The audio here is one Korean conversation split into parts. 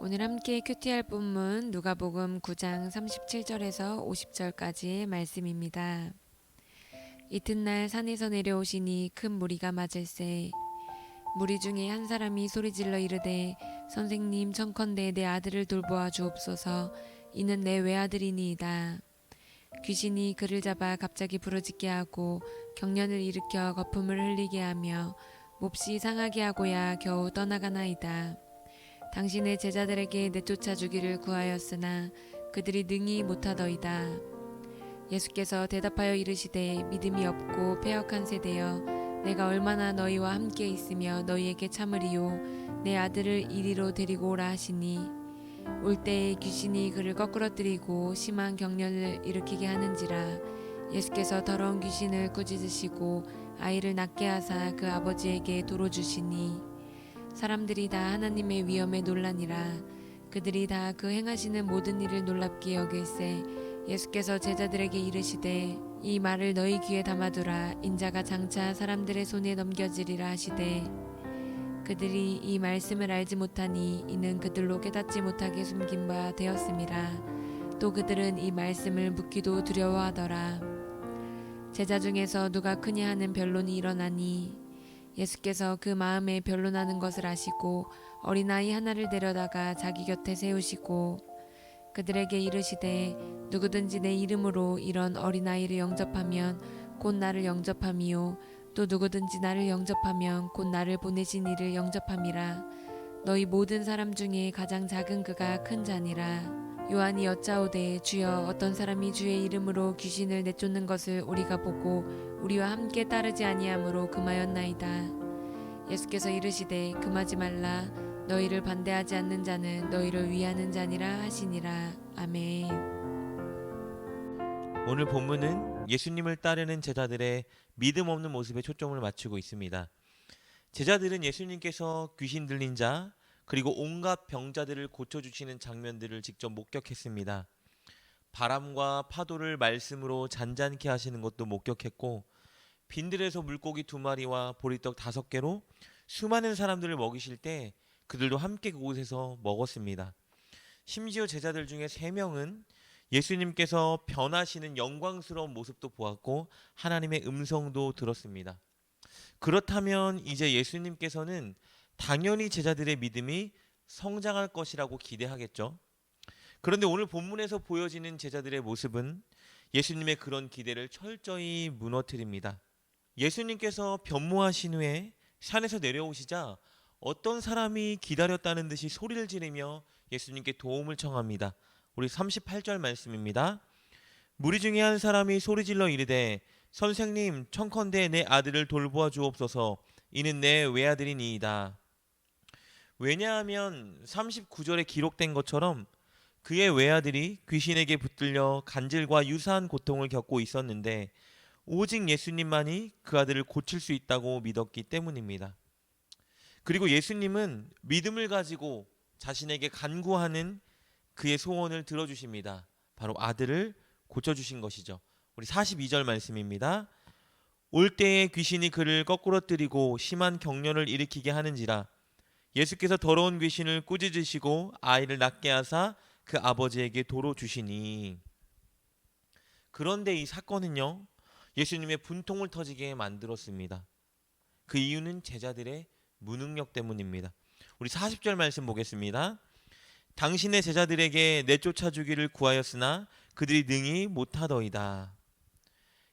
오늘 함께 큐티할 본문 누가복음 9장 37절에서 50절까지의 말씀입니다. 이튿날 산에서 내려오시니 큰 무리가 맞을세. 무리 중에 한 사람이 소리질러 이르되 선생님 청컨대 내 아들을 돌보아 주옵소서. 이는 내 외아들이니이다. 귀신이 그를 잡아 갑자기 부르짖게 하고 경련을 일으켜 거품을 흘리게 하며 몹시 상하게 하고야 겨우 떠나가나이다. 당신의 제자들에게 내쫓아 주기를 구하였으나 그들이 능히 못하더이다. 예수께서 대답하여 이르시되 믿음이 없고 패역한 세대여, 내가 얼마나 너희와 함께 있으며 너희에게 참으리요. 내 아들을 이리로 데리고 오라 하시니 올 때에 귀신이 그를 거꾸러뜨리고 심한 경련을 일으키게 하는지라. 예수께서 더러운 귀신을 꾸짖으시고 아이를 낫게 하사 그 아버지에게 도로 주시니 사람들이 다 하나님의 위엄에 놀라니라. 그들이 다 그 행하시는 모든 일을 놀랍게 여길세. 예수께서 제자들에게 이르시되 이 말을 너희 귀에 담아두라. 인자가 장차 사람들의 손에 넘겨지리라 하시되 그들이 이 말씀을 알지 못하니 이는 그들로 깨닫지 못하게 숨긴 바 되었음이라. 또 그들은 이 말씀을 묻기도 두려워하더라. 제자 중에서 누가 크냐 하는 변론이 일어나니 예수께서 그 마음에 변론하는 것을 아시고 어린아이 하나를 데려다가 자기 곁에 세우시고 그들에게 이르시되 누구든지 내 이름으로 이런 어린아이를 영접하면 곧 나를 영접함이요 또 누구든지 나를 영접하면 곧 나를 보내신 이를 영접함이라. 너희 모든 사람 중에 가장 작은 그가 큰 자니라. 요한이 여짜오되 주여, 어떤 사람이 주의 이름으로 귀신을 내쫓는 것을 우리가 보고 우리와 함께 따르지 아니하므로 금하였나이다. 예수께서 이르시되 금하지 말라. 너희를 반대하지 않는 자는 너희를 위하는 자니라 하시니라. 아멘. 오늘 본문은 예수님을 따르는 제자들의 믿음 없는 모습에 초점을 맞추고 있습니다. 제자들은 예수님께서 귀신 들린 자 그리고 온갖 병자들을 고쳐주시는 장면들을 직접 목격했습니다. 바람과 파도를 말씀으로 잔잔케 하시는 것도 목격했고 빈들에서 물고기 2마리와 보리떡 5개로 수많은 사람들을 먹이실 때 그들도 함께 그곳에서 먹었습니다. 심지어 제자들 중에 3명은 예수님께서 변하시는 영광스러운 모습도 보았고 하나님의 음성도 들었습니다. 그렇다면 이제 예수님께서는 당연히 제자들의 믿음이 성장할 것이라고 기대하겠죠. 그런데 오늘 본문에서 보여지는 제자들의 모습은 예수님의 그런 기대를 철저히 무너뜨립니다. 예수님께서 변모하신 후에 산에서 내려오시자 어떤 사람이 기다렸다는 듯이 소리를 지르며 예수님께 도움을 청합니다. 우리 38절 말씀입니다. 무리 중에 한 사람이 소리질러 이르되 선생님 청컨대 내 아들을 돌보아 주옵소서. 이는 내 외아들이니이다. 왜냐하면 39절에 기록된 것처럼 그의 외아들이 귀신에게 붙들려 간질과 유사한 고통을 겪고 있었는데 오직 예수님만이 그 아들을 고칠 수 있다고 믿었기 때문입니다. 그리고 예수님은 믿음을 가지고 자신에게 간구하는 그의 소원을 들어주십니다. 바로 아들을 고쳐주신 것이죠. 우리 42절 말씀입니다. 올 때에 귀신이 그를 거꾸러뜨리고 심한 경련을 일으키게 하는지라. 예수께서 더러운 귀신을 꾸짖으시고 아이를 낫게 하사 그 아버지에게 도로 주시니. 그런데 이 사건은요, 예수님의 분통을 터지게 만들었습니다. 그 이유는 제자들의 무능력 때문입니다. 우리 40절 말씀 보겠습니다. 당신의 제자들에게 내쫓아 주기를 구하였으나 그들이 능히 못하더이다.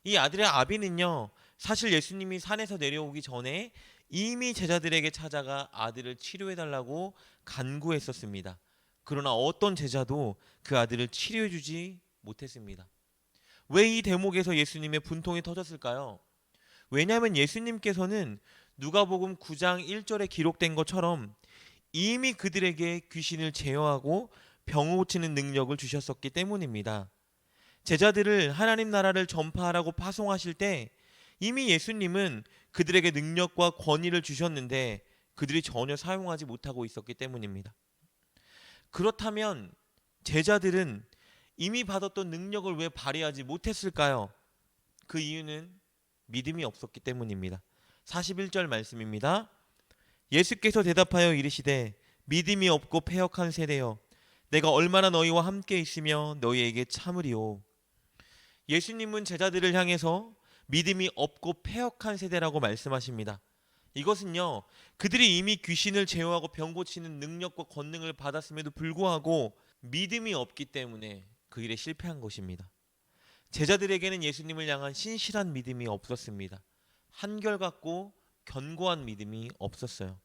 이 아들의 아비는요, 사실 예수님이 산에서 내려오기 전에 이미 제자들에게 찾아가 아들을 치료해달라고 간구했었습니다. 그러나 어떤 제자도 그 아들을 치료해주지 못했습니다. 왜 이 대목에서 예수님의 분통이 터졌을까요? 왜냐하면 예수님께서는 누가복음 9장 1절에 기록된 것처럼 이미 그들에게 귀신을 제어하고 병 고치는 능력을 주셨었기 때문입니다. 제자들을 하나님 나라를 전파하라고 파송하실 때 이미 예수님은 그들에게 능력과 권위를 주셨는데 그들이 전혀 사용하지 못하고 있었기 때문입니다. 그렇다면 제자들은 이미 받았던 능력을 왜 발휘하지 못했을까요? 그 이유는 믿음이 없었기 때문입니다. 41절 말씀입니다. 예수께서 대답하여 이르시되 믿음이 없고 패역한 세대여, 내가 얼마나 너희와 함께 있으며 너희에게 참으리요. 예수님은 제자들을 향해서 믿음이 없고 패역한 세대라고 말씀하십니다. 이것은요, 그들이 이미 귀신을 제어하고 병 고치는 능력과 권능을 받았음에도 불구하고 믿음이 없기 때문에 그 일에 실패한 것입니다. 제자들에게는 예수님을 향한 신실한 믿음이 없었습니다. 한결같고 견고한 믿음이 없었어요.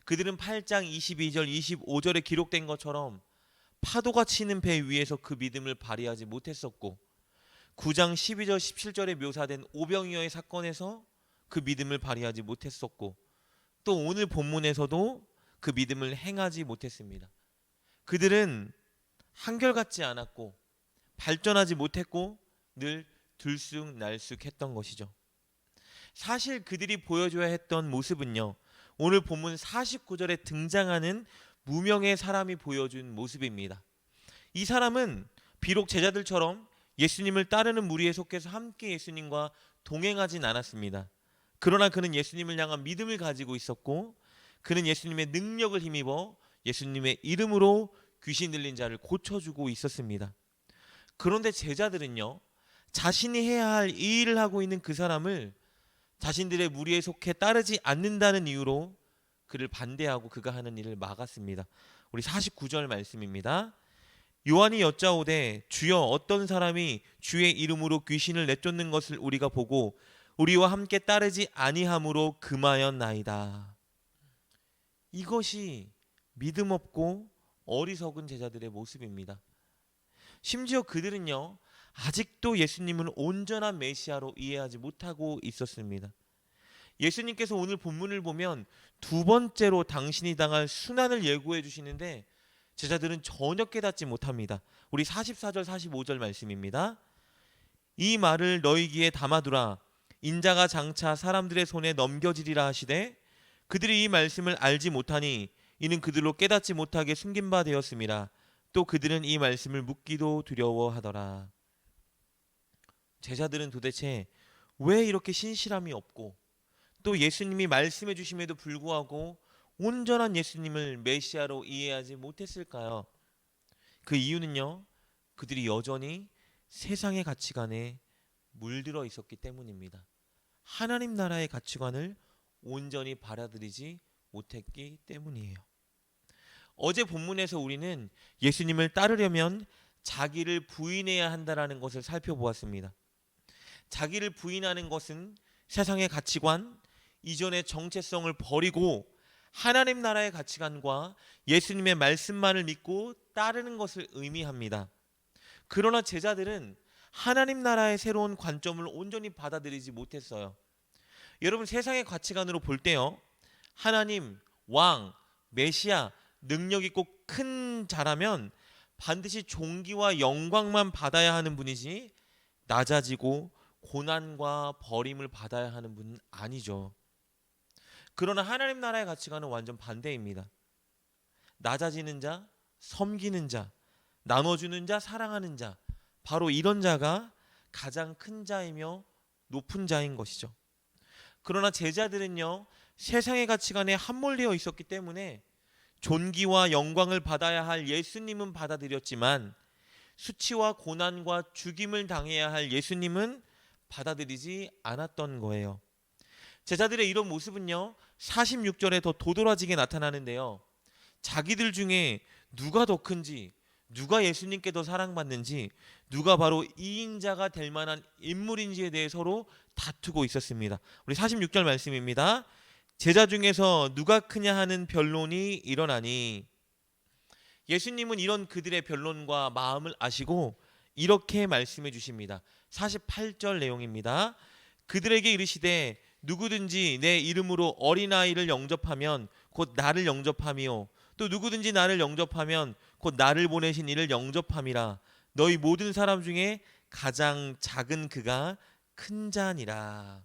그들은 8장 22절 25절에 기록된 것처럼 파도가 치는 배 위에서 그 믿음을 발휘하지 못했었고, 9장 12절 17절에 묘사된 오병이어의 사건에서 그 믿음을 발휘하지 못했었고, 또 오늘 본문에서도 그 믿음을 행하지 못했습니다. 그들은 한결같지 않았고 발전하지 못했고 늘 들쑥날쑥했던 것이죠. 사실 그들이 보여줘야 했던 모습은요, 오늘 본문 49절에 등장하는 무명의 사람이 보여준 모습입니다. 이 사람은 비록 제자들처럼 예수님을 따르는 무리에 속해서 함께 예수님과 동행하진 않았습니다. 그러나 그는 예수님을 향한 믿음을 가지고 있었고, 그는 예수님의 능력을 힘입어 예수님의 이름으로 귀신 들린 자를 고쳐주고 있었습니다. 그런데 제자들은요, 자신이 해야 할 이 일을 하고 있는 그 사람을 자신들의 무리에 속해 따르지 않는다는 이유로 그를 반대하고 그가 하는 일을 막았습니다. 우리 49절 말씀입니다. 요한이 여짜오되 주여, 어떤 사람이 주의 이름으로 귀신을 내쫓는 것을 우리가 보고 우리와 함께 따르지 아니함으로 금하였나이다. 이것이 믿음 없고 어리석은 제자들의 모습입니다. 심지어 그들은요, 아직도 예수님을 온전한 메시아로 이해하지 못하고 있었습니다. 예수님께서 오늘 본문을 보면 두 번째로 당신이 당할 순환을 예고해 주시는데 제자들은 전혀 깨닫지 못합니다. 우리 44절 45절 말씀입니다. 이 말을 너희 귀에 담아두라. 인자가 장차 사람들의 손에 넘겨지리라 하시되 그들이 이 말씀을 알지 못하니 이는 그들로 깨닫지 못하게 숨긴 바 되었음이라. 또 그들은 이 말씀을 묻기도 두려워하더라. 제자들은 도대체 왜 이렇게 신실함이 없고 또 예수님이 말씀해 주심에도 불구하고 온전한 예수님을 메시아로 이해하지 못했을까요? 그 이유는요, 그들이 여전히 세상의 가치관에 물들어 있었기 때문입니다. 하나님 나라의 가치관을 온전히 받아들이지 못했기 때문이에요. 어제 본문에서 우리는 예수님을 따르려면 자기를 부인해야 한다는 것을 살펴보았습니다. 자기를 부인하는 것은 세상의 가치관, 이전의 정체성을 버리고 하나님 나라의 가치관과 예수님의 말씀만을 믿고 따르는 것을 의미합니다. 그러나 제자들은 하나님 나라의 새로운 관점을 온전히 받아들이지 못했어요. 여러분, 세상의 가치관으로 볼 때요, 하나님, 왕, 메시아, 능력 있고 큰 자라면 반드시 존귀와 영광만 받아야 하는 분이지 낮아지고 고난과 버림을 받아야 하는 분은 아니죠. 그러나 하나님 나라의 가치관은 완전 반대입니다. 낮아지는 자, 섬기는 자, 나눠주는 자, 사랑하는 자, 바로 이런 자가 가장 큰 자이며 높은 자인 것이죠. 그러나 제자들은요, 세상의 가치관에 함몰되어 있었기 때문에 존귀와 영광을 받아야 할 예수님은 받아들였지만 수치와 고난과 죽임을 당해야 할 예수님은 받아들이지 않았던 거예요. 제자들의 이런 모습은요, 46절에 더 도드라지게 나타나는데요, 자기들 중에 누가 더 큰지, 누가 예수님께 더 사랑받는지, 누가 바로 이인자가 될 만한 인물인지에 대해 서로 다투고 있었습니다. 우리 46절 말씀입니다. 제자 중에서 누가 크냐 하는 변론이 일어나니, 예수님은 이런 그들의 변론과 마음을 아시고 이렇게 말씀해 주십니다. 48절 내용입니다. 그들에게 이르시되 누구든지 내 이름으로 어린아이를 영접하면 곧 나를 영접함이요, 또 누구든지 나를 영접하면 곧 나를 보내신 이를 영접함이라. 너희 모든 사람 중에 가장 작은 그가 큰 자니라.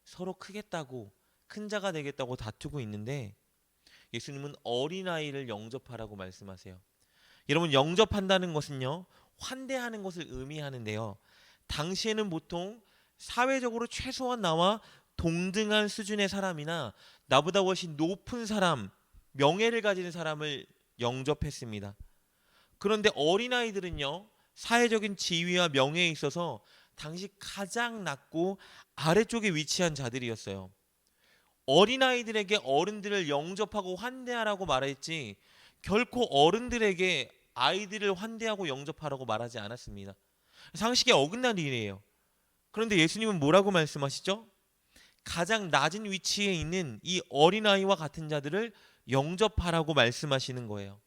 서로 크겠다고, 큰 자가 되겠다고 다투고 있는데 예수님은 어린아이를 영접하라고 말씀하세요. 여러분, 영접한다는 것은요, 환대하는 것을 의미하는데요, 당시에는 보통 사회적으로 최소한 나와 동등한 수준의 사람이나 나보다 훨씬 높은 사람, 명예를 가진 사람을 영접했습니다. 그런데 어린아이들은요, 사회적인 지위와 명예에 있어서 당시 가장 낮고 아래쪽에 위치한 자들이었어요. 어린아이들에게 어른들을 영접하고 환대하라고 말했지 결코 어른들에게 아이들을 환대하고 영접하라고 말하지 않았습니다. 상식에 어긋난 일이에요. 그런데 예수님은 뭐라고 말씀하시죠? 가장 낮은 위치에 있는 이 어린아이와 같은 자들을 영접하라고 말씀하시는 거예요.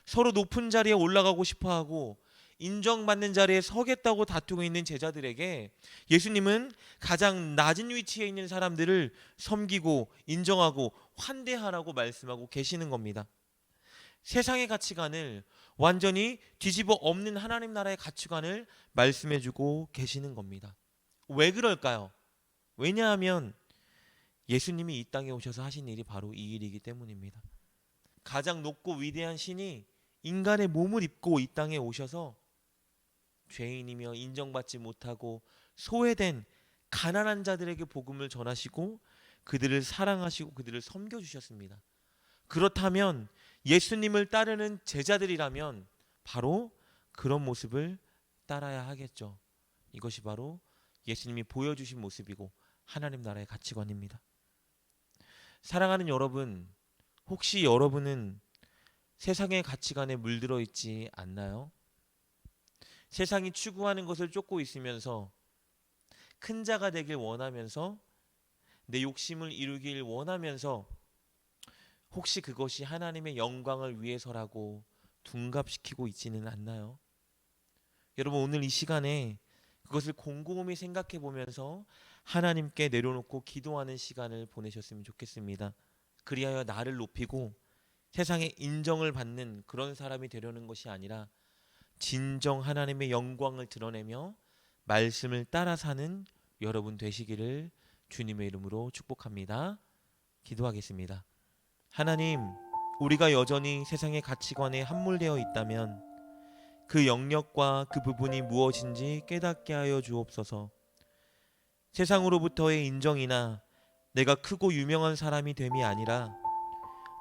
서로 높은 자리에 올라가고 싶어하고 인정받는 자리에 서겠다고 다투고 있는 제자들에게 예수님은 가장 낮은 위치에 있는 사람들을 섬기고 인정하고 환대하라고 말씀하고 계시는 겁니다. 세상의 가치관을 완전히 뒤집어 엎는 하나님 나라의 가치관을 말씀해주고 계시는 겁니다. 왜 그럴까요? 왜냐하면 예수님이 이 땅에 오셔서 하신 일이 바로 이 일이기 때문입니다. 가장 높고 위대한 신이 인간의 몸을 입고 이 땅에 오셔서 죄인이며 인정받지 못하고 소외된 가난한 자들에게 복음을 전하시고 그들을 사랑하시고 그들을 섬겨주셨습니다. 그렇다면 예수님을 따르는 제자들이라면 바로 그런 모습을 따라야 하겠죠. 이것이 바로 예수님이 보여주신 모습이고 하나님 나라의 가치관입니다. 사랑하는 여러분, 혹시 여러분은 세상의 가치관에 물들어 있지 않나요? 세상이 추구하는 것을 쫓고 있으면서 큰 자가 되길 원하면서 내 욕심을 이루길 원하면서 혹시 그것이 하나님의 영광을 위해서라고 둔갑시키고 있지는 않나요? 여러분, 오늘 이 시간에 그것을 곰곰이 생각해 보면서 하나님께 내려놓고 기도하는 시간을 보내셨으면 좋겠습니다. 그리하여 나를 높이고 세상에 인정을 받는 그런 사람이 되려는 것이 아니라 진정 하나님의 영광을 드러내며 말씀을 따라 사는 여러분 되시기를 주님의 이름으로 축복합니다. 기도하겠습니다. 하나님, 우리가 여전히 세상의 가치관에 함몰되어 있다면 그 영역과 그 부분이 무엇인지 깨닫게 하여 주옵소서. 세상으로부터의 인정이나 내가 크고 유명한 사람이 됨이 아니라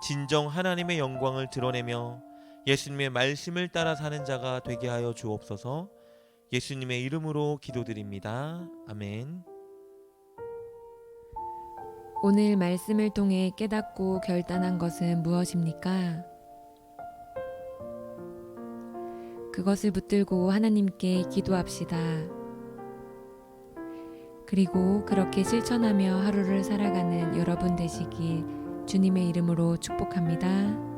진정 하나님의 영광을 드러내며 예수님의 말씀을 따라 사는 자가 되게 하여 주옵소서. 예수님의 이름으로 기도드립니다. 아멘. 오늘 말씀을 통해 깨닫고 결단한 것은 무엇입니까? 그것을 붙들고 하나님께 기도합시다. 그리고 그렇게 실천하며 하루를 살아가는 여러분 되시길 주님의 이름으로 축복합니다.